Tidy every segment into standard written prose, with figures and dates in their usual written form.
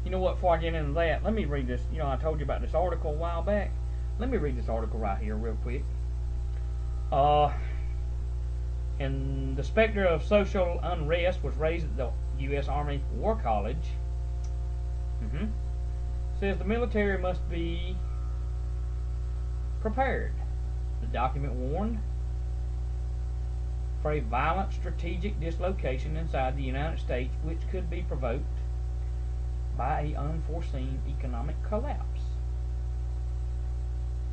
You know what, before I get into that, let me read this. You know, I told you about this article a while back. Let me read this article right here real quick. And the specter of social unrest was raised at the U.S. Army War College. Says the military must be prepared. The document warned for a violent strategic dislocation inside the United States which could be provoked by an unforeseen economic collapse,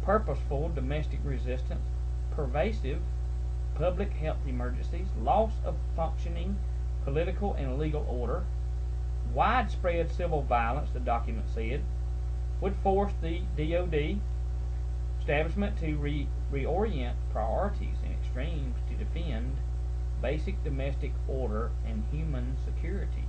purposeful domestic resistance, pervasive public health emergencies, loss of functioning political and legal order, widespread civil violence, the document said, would force the DoD establishment to reorient priorities and extremes to defend basic domestic order and human security.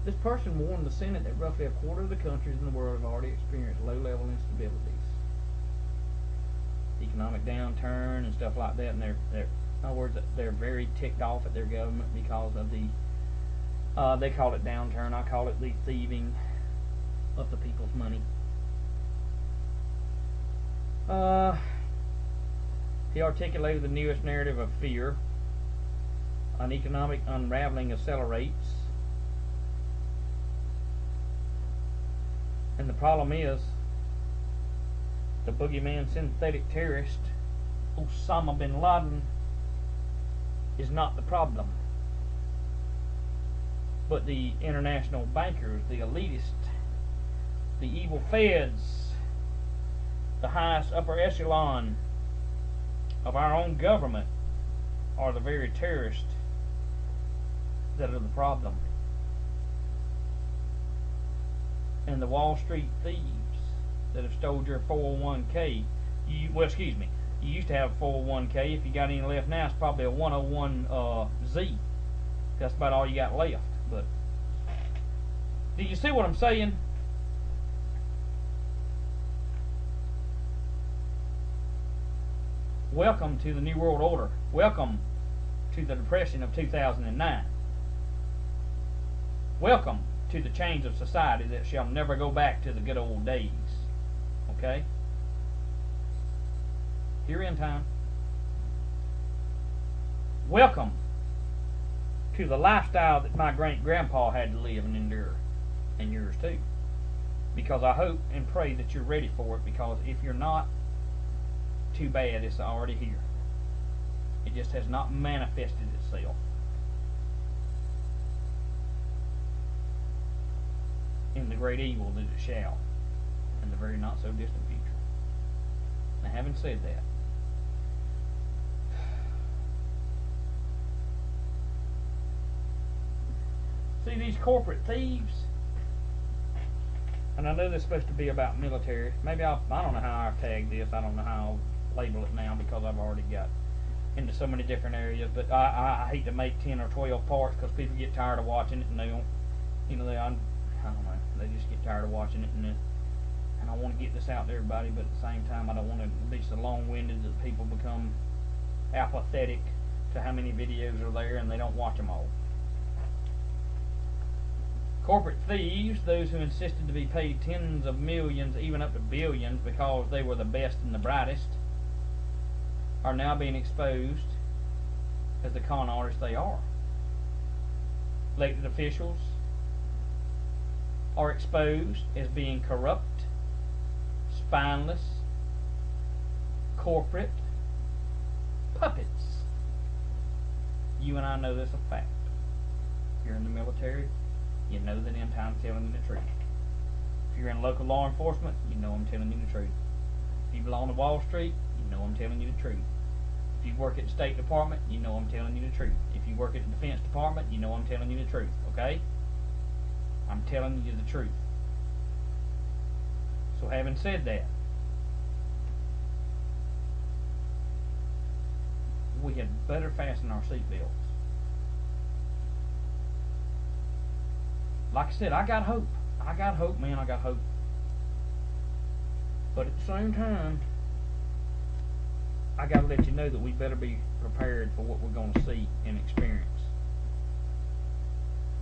This person warned the Senate that roughly a quarter of the countries in the world have already experienced low-level instabilities, economic downturn, and stuff like that. And they're in other words, they're very ticked off at their government because of the they call it downturn. I call it the thieving of the people's money. He articulated the newest narrative of fear. An economic unraveling accelerates. And the problem is, the boogeyman synthetic terrorist, Osama bin Laden, is not the problem. But the international bankers, the elitists, the evil feds, the highest upper echelon of our own government are the very terrorists that are the problem. And the Wall Street thieves that have stole your 401k, you used to have a 401k. If you got any left now, it's probably a 101Z. That's about all you got left. But do you see what I'm saying? Welcome to the New World Order. Welcome to the Depression of 2009. Welcome to the change of society that shall never go back to the good old days. Okay? Here in time. Welcome to the lifestyle that my great-grandpa had to live and endure, and yours too. Because I hope and pray that you're ready for it, because if you're not, too bad, it's already here. It just has not manifested itself in the great evil that it shall in the very not so distant future. Now, having said that, see these corporate thieves, and I know this is supposed to be about military. Maybe I don't know how I tag this. I don't know how I'll label it now because I've already got into so many different areas. But I hate to make 10 or 12 parts because people get tired of watching it, and they don't, I don't know, they just get tired of watching it, and I want to get this out to everybody, but at the same time I don't want to be so long-winded that people become apathetic to how many videos are there and they don't watch them all. Corporate thieves, those who insisted to be paid tens of millions, even up to billions, because they were the best and the brightest, are now being exposed as the con artists they are. Elected officials are exposed as being corrupt, spineless, corporate puppets. You and I know this a fact. If you're in the military, you know that I'm telling you the truth. If you're in local law enforcement, you know I'm telling you the truth. If you belong to Wall Street, you know I'm telling you the truth. If you work at the State Department, you know I'm telling you the truth. If you work at the Defense Department, you know I'm telling you the truth. Okay? I'm telling you the truth. So having said that, we had better fasten our seatbelts. Like I said, I got hope. I got hope, man. I got hope. But at the same time, I got to let you know that we better be prepared for what we're going to see and experience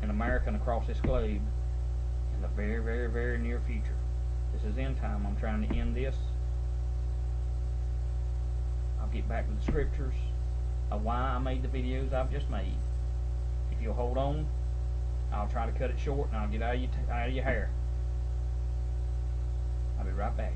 in America and across this globe in the very, very, very near future. This is end time. I'm trying to end this. I'll get back to the scriptures of why I made the videos I've just made. If you'll hold on, I'll try to cut it short and I'll get out of your hair. I'll be right back.